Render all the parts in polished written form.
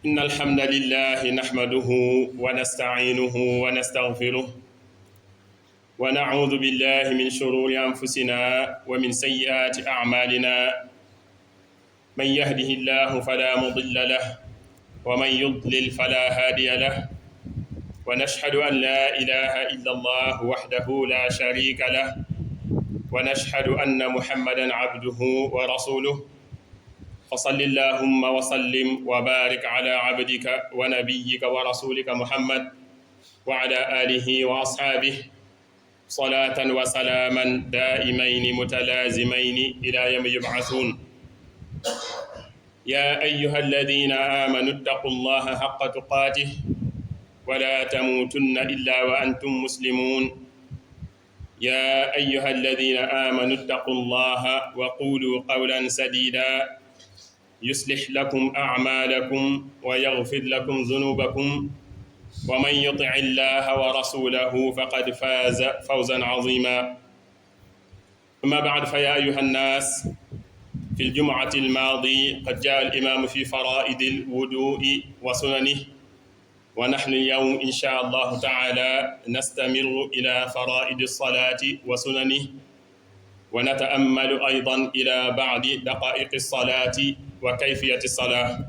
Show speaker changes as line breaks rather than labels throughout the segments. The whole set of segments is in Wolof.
إن الحمد لله نحمده ونستعينه ونستغفره ونعوذ بالله من شرور أنفسنا ومن سيئات أعمالنا من يهده الله فلا مضل له ومن يضلل فلا هادي له ونشهد أن لا إله إلا الله وحده لا شريك له ونشهد أن محمدا عبده ورسوله فصل اللهم وسلم وبارك على عبدك ونبيك ورسولك محمد وعلى آله وأصحابه صلاة وسلاما دائمين متلازمين إلى يوم يبعثون يا أيها الذين آمنوا اتقوا الله حق تقاته ولا تموتن إلا وأنتم مسلمون يا أيها الذين آمنوا اتقوا الله وقولوا قولا سديدا يصلح لكم أعمالكم ويغفر لكم ذنوبكم ومن يطع الله ورسوله فقد فاز فوزا عظيما. أما بعد فيا أيها الناس، في الجمعة الماضية قد جاء الإمام في فرائض الوضوء وسننه، ونحن اليوم إن شاء الله تعالى نستمر إلى فرائض الصلاة وسننه، ونتأمل أيضا إلى بعض دقائق الصلاة وكيفية الصلاة،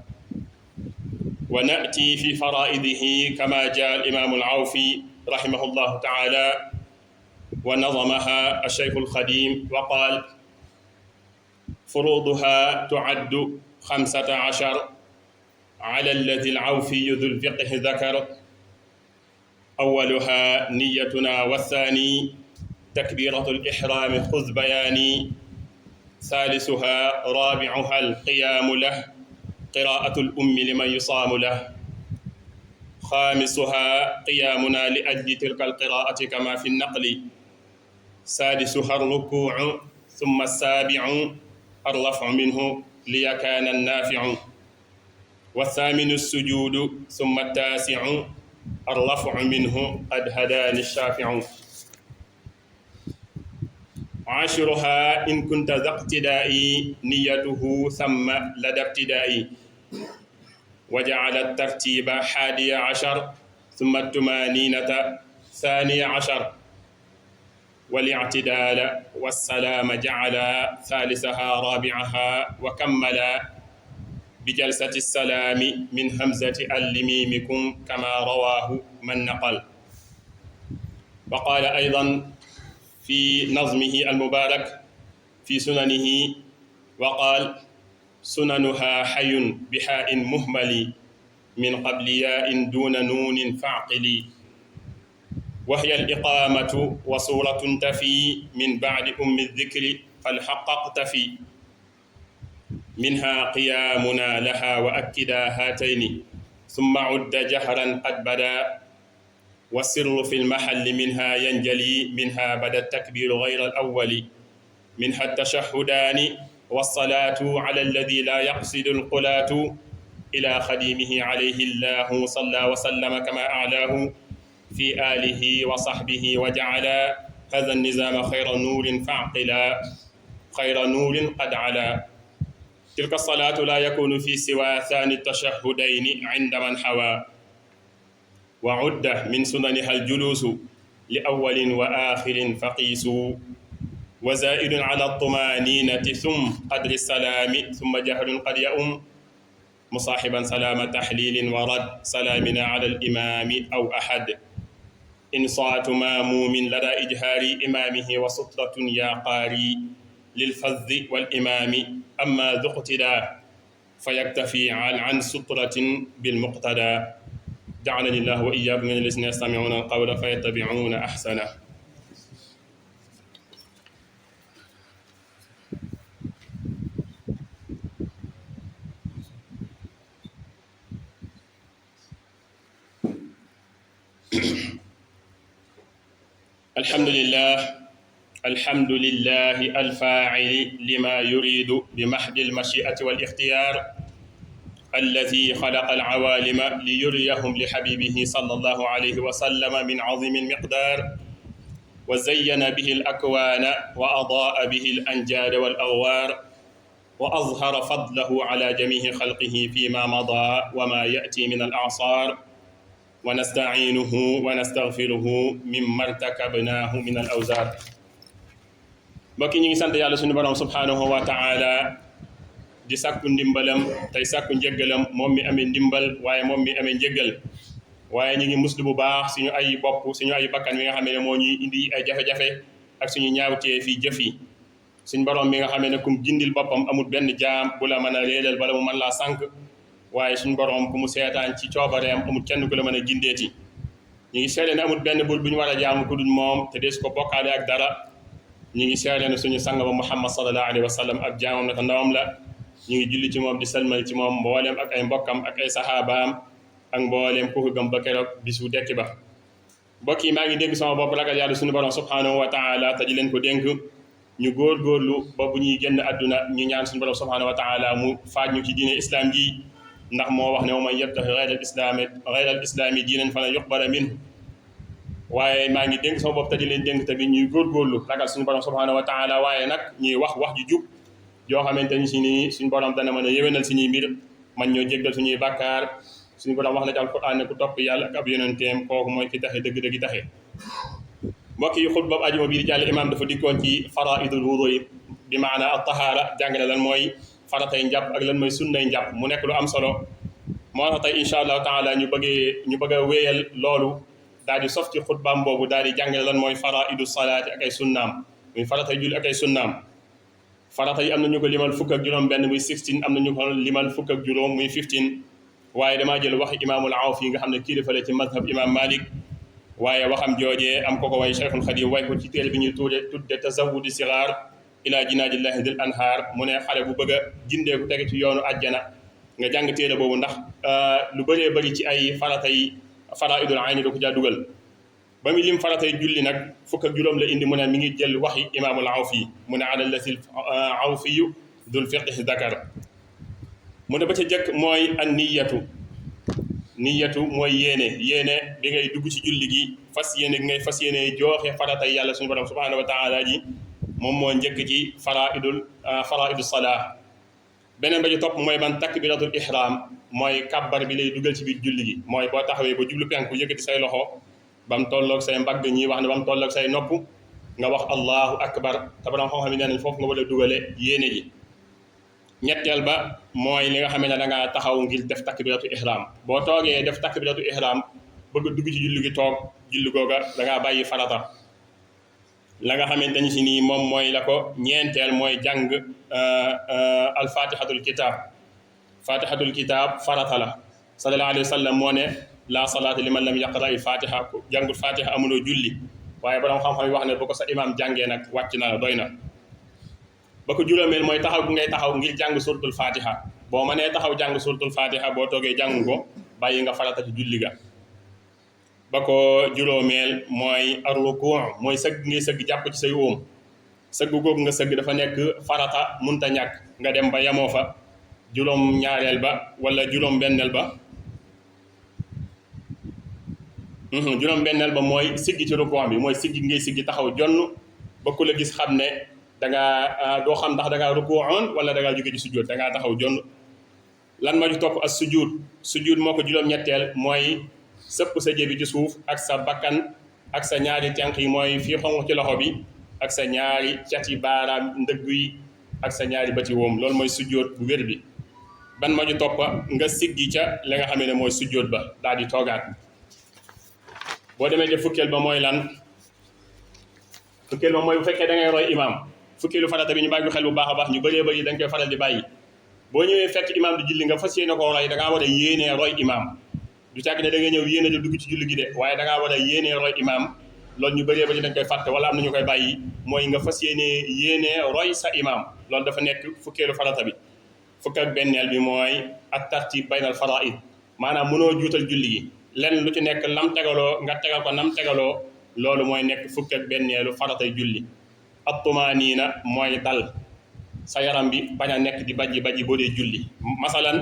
ونأتي في فرائضه كما جاء الإمام العوفي رحمه الله تعالى ونظمها الشيخ الخديم وقال: فروضها تعد 15 على الذي العوفي ذو الفقه ذكر. أولها نيتنا، والثاني تكبيرة الإحرام خذ بياني، ثالثها رابعها القيام له قراءة الأم لمن يصام له، خامسها قيامنا لأجل تلك القراءة كما في النقل، سادسها الركوع، ثم السابع الرفع منه ليكان النافع، والثامن السجود، ثم التاسع الرفع منه قد هداني الشافع. عاشرها إن كنت ذا اقتداء نيته ثم لدى ابتداء، وجعل الترتيب 11 ثم الثمانينة 12، والاعتدال والسلام جعل ثالثها رابعها، وكمل بجلسة السلام من همزة لميمكم كما رواه من نقل. وقال أيضا في نظمه المبارك في سننه وقال: سننها حي بحاء مهمل من قبل ياء دون نون فاعقلي، وهي الإقامة وصورة تفي من بعد أم الذكر فالحق اقتفي، منها قيامنا لها وأكدا هاتين، ثم عد جهرا قد بدا، والسر في المحل منها ينجلي، منها بدا التكبير غير الأول، منها التشهدان والصلاة على الذي لا يقصد القلاة، إلى خديمه عليه الله صلى وسلم كما أعلاه في آله وصحبه، وجعل هذا النظام خير نور فاعقلا، خير نور قد علا. تلك الصلاة لا يكون في سوى ثاني التشهدين عند من حوى، وعد من سننها الجلوس لأول وآخر فقيسوا، وزائد على الطمانينة ثم قدر السلام، ثم جهر قد يؤم مصاحبا سلام تحليل ورد، سلامنا على الإمام أو أحد، إنصات ماموم لدى إجهار إمامه، وسطرة يا قاري للفذ والإمام، أما ذو اقتداء فيكتفي عن سطرة بالمقتدى. جعلني الله وإياكم من الذين يستمعون القول فيتبعون أحسنه. الحمد لله، الحمد لله الفاعل لما يريد بمحض المشيئة والاختيار، الذي خلق العوالم ليريهم لحبيبه صلى الله عليه وسلم من عظيم المقدار، وزين به الأكوان وأضاء به الأنجاد والأغوار، وأظهر فضله على جميع خلقه فيما مضى وما يأتي من الأعصار ونستعينه ونستغفره مما ارتكبناه من الأوزار. mbokk yi ñu ngi sant yàlla suñu borom subhanahu wa taala di sàkku ndimbalam tey sàkku njëggalam moom mi amee ndimbal waaye moom mi amee njëggal waaye ñu ngi muslu bu baax suñu ay bopp suñu ay bakkan mi nga xam ne moo ñuy indi ay jafe-jafe ak suñu ñaawtee fii jëf yi suñu borom mi nga xam ne kum jindil boppam amul benn jaam bu la mën a réelal wala mu mën laa sànq waaye suñu borom ku mu seetaan ci coobareem amul kenn ku la mën a gindeeti ñu ngi seede ne amul benn bul bu ñu war a jaamu ku dul moom te dees ko bokkaale ak dara ñu ngi seede ne suñu sang ba Muhammad sallallahu alayhi wa sallam ab jaamam naka ndawam la ñu ngi julli ci moom di salmal ci moom mbooleem ak ay mbokkam ak ay saxaabaam ak mbooleem ku ko gëm ba keroog bisu dekki ba. mbokk yi maa ngi dégg sama bopp ragal yàlla suñu borom subhanahu wa taala te di leen ko dénk ñu góorgóorlu ba bu ñuy génn àdduna ñu ñaan suñu borom subhanahu wa taala mu faaj ñu ci diine islam ji ndax moo wax ne wa man yabtaxi gayra al islaami diinan falan yuqbala minhu. waaye maa ngi dénk sama bopp te di leen dénk tamit ñuy góorgóorlu ragal suñu borom subhanahu wa taala waaye nag ñuy wax ju jub yoo xamante ni si nii suñu borom dana mën a yéwénal suñuy mbir man ñoo jéggal suñuy bàkkaar suñu borom wax na ci alquran ne ku topp yàlla ak ab yonenteem kooku mooy ki taxe dëgg-dëgg taxe. mbokk yi xutba bu ajuma bii di jàll imaam dafa dikkoon ci faraidul wudu yi bi maana al tahaara jàngale lan mooy faratay njàpp ak lan mooy sunnay njàpp mu nekk lu am solo moo tax tey incha allahu taala ñu bëgg a wéyal loolu daal di sof ci xutbaam boobu daal di jàngale lan mooy faraidu salaati ak ay sunnaam muy faratay julli ak ay sunnaam. farata yi am na ñu ko limal fukk ak juróom benn muy 16 am na ñu ko limal fukk ak juróom muy 15 waaye damaa jël waxi imaamul Awfi nga xam ne kilifa la ci madhab imam Malik waaye waxam joojee am ko way Cheikhul Khadim way ko ci téere bi ñuy tudde tazawudi sigaar ila jinaadillahi dil anhaar mu ne xale bu bëgg a gindeeku tege ci yoonu àjjana nga jàng téere boobu ndax lu bëree bëri ci ay farata yi faraidul ayni da ko jaa dugal ba mu lim faratay julli nag fukk ak juróom la indi mu ne mi ngi jël waxi imaamul Awfi mu ne ala lasil awfiyu dul fiqhi dakar mu ne ba ca jëkk mooy an niyatu mooy yéene bi ngay dugg ci julli gi fas yéene jooxe faratay yàlla suñu borom subhanahu wa taala ji moom moo njëkk ci faraidu salaa. beneen ba ci topp mooy ban takbiratul ihram mooy kabbar bi lay dugal ci biir julli gi mooy boo taxawee ba jublu penku yëkkati say loxo ba mu tolloog say mbagg ñi wax ne ba mu tolloog say nopp nga wax allahu akbar te borom xam-xam yi nee nañ foofu nga war a dugale yéene ji. ñetteel ba mooy li nga xam ne da ngaa taxaw ngir def takbiratu ihram boo toogee def takbiratu ihram bëgg dugg ci julli gi toog julli googa da ngaa bàyyi farata. la nga xamante ni si nii moom mooy la ko ñeenteel mooy jàng alfatihatul kitab farata la. sallallahu alayhi wa sallam moo ne la salaata liman lam yaqra il fatiha ko jàngul fatiha amuloo julli waaye borom xam-xam yi wax ne bu ko sa imam jàngee nag wàcc na la doy na. ba ko juróomeel mooy taxaw gi ngay taxaw ngir jàng suratul fatiha boo mënee taxaw jàng suratul fatiha boo toogee jàng ko bàyyi nga farata ci julli ga. ba ko juróomeel mooy ar-ruku' mooy sëgg ngay sëgg jàpp ci say óom sëgg googu nga sëgg dafa nekk farata munta ñàkk nga dem ba yamoo fa. juróom ñaareel ba wala juróom benneel ba mooy siggi ci ruku' bi mooy siggi ngay siggi taxaw jonn ba ku la gis xam ne dangaa doo xam ndax dangaa ruku'oon wala dangaa jóge ci sujjóot dangaa taxaw jonn. lan ma ci topp as sujjóot moo ko juróom-ñetteel mooy sëpp sa jëbi ci suuf ak sa bakkan ak sa ñaari tenq yi mooy fii xonq ci loxo bi ak sa ñaari cati baaraam ndëgg yi ak sa ñaari bëti woom loolu mooy sujjóot bu wér bi. ban ma ci topp nga siggi ca la nga xam ne mooy sujjóot ba daal di toogaat. boo demee ca fukkeel ba mooy lan fukkeel ba mooy bu fekkee da ngay roy imam fukkeelu farata bi ñu bàyyi xel bu baax a baax ñu bëree bëri dañ koy faral di bàyyi. boo ñëwee fekk imam di julli nga fas yéene koo roy da ngaa war a yéenee roy imam du càgg ne da nga ñëw yéene di dugg ci julli gi de waaye da ngaa war a yéenee roy imam loolu ñu bëree bëri dañ koy fàtte wala am na ñu koy bàyyi mooy nga fas yéenee roy sa imam loolu dafa nekk fukkeelu farata bi. fukk ak benneel bi mooy at tartib baynal faraid maanaam mënoo juutal julli gi lenn lu ci nekk lam tegaloo nga tegal ko nam tegaloo loolu mooy nekk fukk ak benneelu faratay julli. at-tumaaniina mooy dal sa yaram bi bañ a nekk di bajji boo dee julli masalan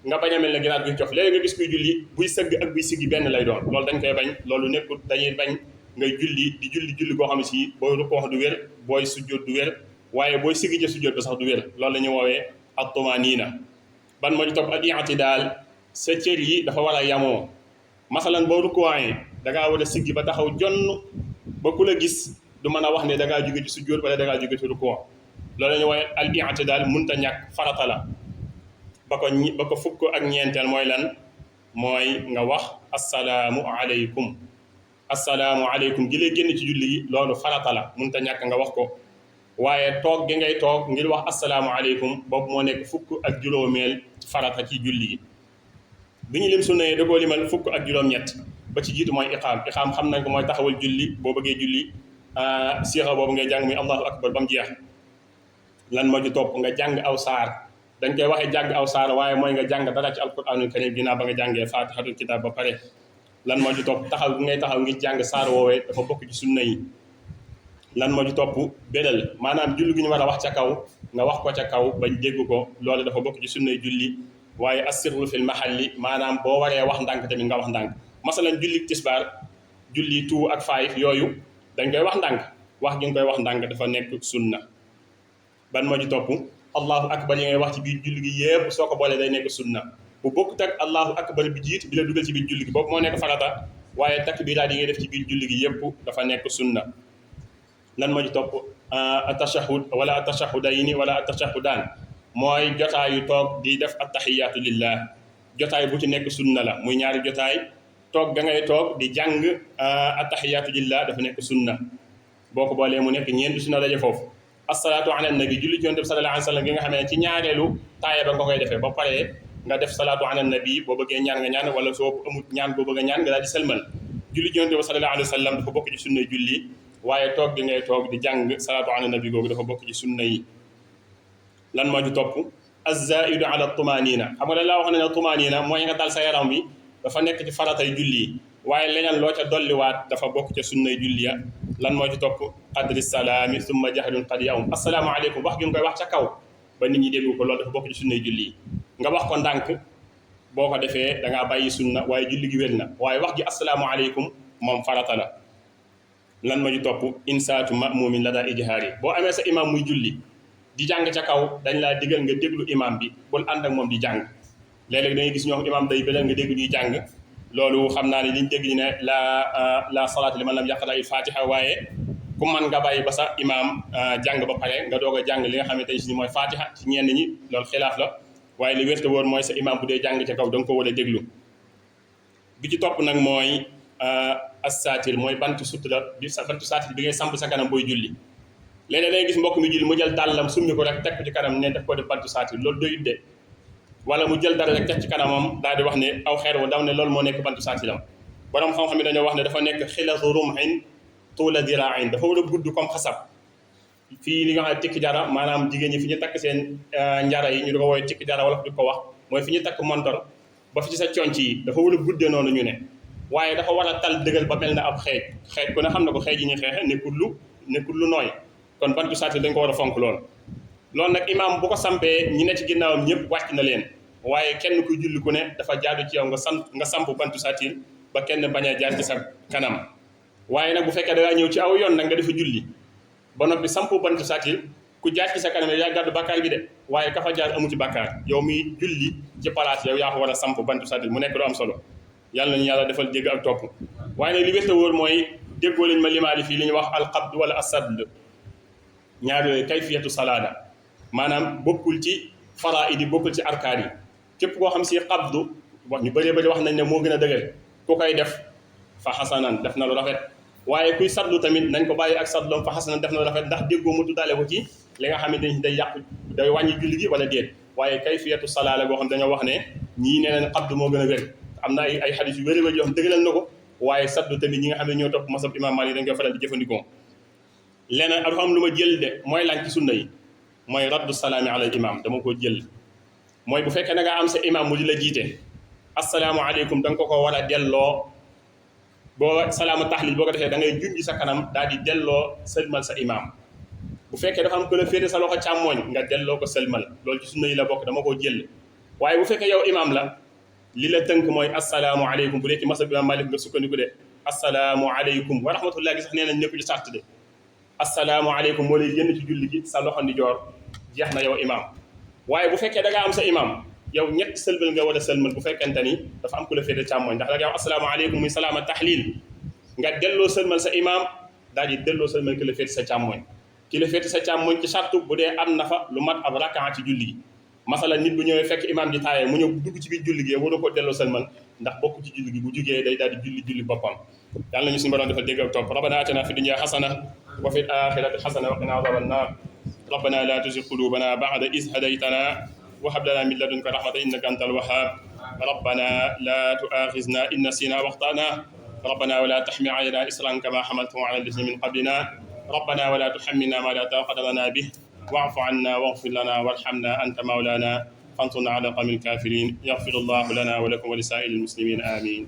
nga bañ a mel ne ginaar guy cof léegi nga gis kuy julli buy sëgg ak buy siggi benn lay doon loolu dañ koy bañ loolu nekkul dañuy bañ ngay julli goo xam ne si booy rukkoo du wér booy sujjóot du wér waaye booy siggi ci sujjóot ba sax du wér loolu la ñuy woowee at-tumaaniina. ban moo ci topp al-i'tidaal sa cër yi dafa war a yamoo masalan boo rukkooyee da ngaa war a siggi ba taxaw jonn ba ku la gis du mën a wax ne da ngaa jóge ci sujjóot wala da ngaa jóge ci rukkoo loolu la ñuy woowee al-i'tidaal mënta ñàkk farata la. ba ko fukk ak ñeenteel mooy lan mooy nga wax assalaamu aleykum. assalaamu aleykum gi lay génn ci julli gi loolu farata la mënta ñàkk nga wax ko waaye toog gi ngay toog ngir wax assalaamu aleykum boobu moo nekk fukk ak juróomeel farata ci julli gi. bi ñu lim sunna yi da koo limal fukk ak juróom-ñett ba ci jiitu mooy iqaam xam nañ ko mooy taxawal julli boo bëggee julli siixa boobu ngay jàng muy allahu akbar ba mu jeex. lan moo ci topp nga jàng aw saar dañ koy waxee jàng aw saar waaye mooy nga jàng dara ci alquranul karim ginnaaw ba nga jàngee faatihatul kitaab ba pare. lan moo ci topp taxaw gi ngay taxaw ngir jàng saar woowee dafa bokk ci sunna yi. lan moo ci topp béral maanaam julli gi ñu war a wax ca kaw nga wax ko ca kaw bañ dégg ko loolu dafa bokk ci sunnay julli. waaye assirru fil mahalli maanaam boo waree wax ndànk tamit nga wax ndànk masalan julli tisbaar julli tuu ak faayif yooyu dañ koy wax ndànk wax gi nga koy wax ndànk dafa nekk sunna. ban moo ci topp allahu akbar yi ngay wax ci biir julli gi yëpp soo ko boolee day nekk sunna bu bokkut ak allahu akbar bi jiit bi la dugal ci biir julli gi boobu moo nekk farata waaye takbiraat yi ngay def ci biir julli gi yëpp dafa nekk sunna. lan moo ci topp atashahud wala atashahudayni wala atashahudaan mooy jotaayu toog di def attahiyaatu lillah jotaay bu ci nekk sunna la muy ñaari jotaay toog ga ngay toog di jàng attahiyaatu lillah dafa nekk sunna boo ko boolee mu nekk ñeenti sunna daje foofu. asalaatu ala nabi julli ci yonent bi sallallahu alayhi wa sallam gi nga xam ne ci ñaareelu taaya ba nga koy defee ba pare nga def salaatu ala nabi boo bëggee ñaan nga ñaan wala soo amut ñaan boo bëgg a ñaan nga daal di selmal julli ci yonent bi sallallahu alayhi wa sallam dafa bokk ci sunna julli waaye toog gi ngay toog di jàng salaatu ala nabi googu dafa bokk ci sunna yi. lan moo ci topp az-zaidu ala tumaanina xam nga dañ laa wax ne tumaanina mooy nga dal sa yaram bi dafa nekk ci faratay julli yi waaye leneen loo ca dolliwaat dafa bokk ca sunnay julli ya. lan moo ci topp qadri salaami summa jahrun qad yawm assalaamu aleykum wax gi nga koy wax ca kaw ba nit ñi déggu ko loolu dafa bokk ci sunnay julli yi nga wax ko ndànk boo ko defee da ngaa bàyyi sunna waaye julli gi wér na waaye wax gi assalaamu aleykum moom farata la. lan moo ci topp insaatu ma'muumin la daa ijhaari boo amee sa imam muy julli di jàng ca kaw dañ laa digal nga déglu imam bi bul ànd ak moom di jàng léeg-léeg da ngay gis ñoo xam imam day belal nga dégg ñuy jàng loolu xam naa ne liñ dégg ñu ne la salaatu liman lam yaqra al-fatiha waaye ku man nga bàyyi ba sa imam jàng ba pare nga doog a jàng li nga xamante ne si mooy fatiha ci ñenn ñi loolu xilaaf la waaye li wér te wóor mooy sa imam bu dee jàng ca kaw da nga ko war a déglu. bi ci topp nag mooy as-saatir mooy bantu sutura bi bantu saatir bi ngay samp sa kanam booy julli. léeg-léeg day gis mbokk mi julli mu jël dàllam summi ko rek teg ko ci kanam ne daf ko def bantu saatir loolu doyut de wala mu jël dara rek teg ci kanamam daal di wax ne aw xeer wu daw ne loolu moo nekk bantu saatiram borom xam-xam yi dañoo wax ne dafa nekk xilatu rumhin tuula diraain dafa war a gudd comme xasab fii li nga xam ne tikki jara maanaam jigéen ñi fi ñu takk seen njara yi ñu di ko woowee tikki jara wala di ko wax mooy fi ñu takk montor ba fi ci sa conc yi dafa war a guddee noonu ñu ne waaye dafa war a tal dëggal ba mel na ab xeej ku ne xam na ko xeej yi ñuy xeexe nekkul lu nooy kon bantu saatir dañ ko war a fonk lool. loolu nag imaam bu ko sampee ñi ne ci ginnaawam ñëpp wàcc na leen waaye kenn kuy julli ku ne dafa jaadu ci yow nga samp bantu saatir ba kenn bañ a jaar ci sa kanam waaye nag bu fekkee da ngaa ñëw ci aw yoon nag nga defa julli ba noppi samp bantu saatir ku jaar ci sa kanam yaa gàddu bàkkaar bi de waaye ka fa jaar amu ci bàkkaar yow mi julli ci palaas yow yaa ko war a samp bantu saatir mu nekk lu am solo yàlla nañu yàlla defal dégg ak topp. waaye nag li wér te wóor mooy déggoo lañ ma limaali fii li ñuy wax alqabd wala asadl ñaar yooyu kayfiyatu salaada maanaam bokkul ci faraa'id yi bokkul ci arkaan yi képp koo xam si qabdu wax ñu bëree bëri wax nañ ne moo gën a dëgër ku koy def fa xasanan def na lu rafet waaye kuy sadlu tamit nañ ko bàyyi ak sadloom fa xasanan def na lu rafet ndax déggoo mu tuddaale ko ci li nga xamante ni day yàqu day wàññi julli gi wala déet waaye kayfiyatu salaada boo xam dañoo wax ne ñii nee nañ qabdu moo gën a wér am na ay xadis yu bëri bëri yoo xam dëggalal na ko waaye saddu tamit ñi nga xam ne ñoo topp masab imam Maalik dañ koy faral di jëfandikoo. leneen dafa am lu ma jël de mooy lan ci sunna yi mooy raddu salaami ala imam dama ko jël mooy bu fekkee da nga am sa imam mu di la jiite asalaamualeykum da nga ko war a delloo boo salaamu tahlil boo ko defee da ngay junj sa kanam daal di delloo sëlmal sa imam bu fekkee dafa am ko la féete sa loxo càmmooñ nga delloo ko sëlmal loolu ci sunna yi la bokk dama ko jël waaye bu fekkee yow imam la li la tënk mooy asalaamualeykum bu dee ci masab imam Malik nga sukkandiku de asalaamualeykum wa rahmatullah gi sax nee nañ nekku ci sart de asalaamaaleykum moo lay génn ci julli gi sa loxo ndijoor jeex na yow imaam. waaye bu fekkee da ngaa am sa imaam yow ñett sëlmal nga war a sëlmal bu fekkente ni dafa am ku la féete càmmooñ ndax da nga wax asalaamaaleykum muy salaama taxliil nga delloo sëlmal sa imaam daal di delloo sëlmal ki la féete sa càmmooñ. ki la féete sa càmmooñ ci sartu bu dee am na fa lu mat ab rakaa ci julli gi masala nit bu ñëwee fekk imaam ji taayee mu ñëw dugg ci biir julli gi waru ko delloo sëlmal ndax bokk ci julli gi bu jugee day daal di julli boppam. yàlla nañu suñu borom dafa dégg ak topp rabbana atina fi dunya xasana wa fil axirati xasana wa qina azaban naar rabbana la tuzigh qulubana ba'da iz hadaytana wa hab lana min ladunka rahmatan innaka antal wahhab rabbana la tu'akhizna in nasina wa akhtana rabbana wa la tahmil alayna isran kama hamaltahu ala alladhina min qablina rabbana wa la tuhammilna ma la taqata lana bih wa'fu 'anna waghfir lana warhamna anta mawlana فانصرنا على القوم الكافرين يغفر الله لنا ولكم ولسائر المسلمين آمين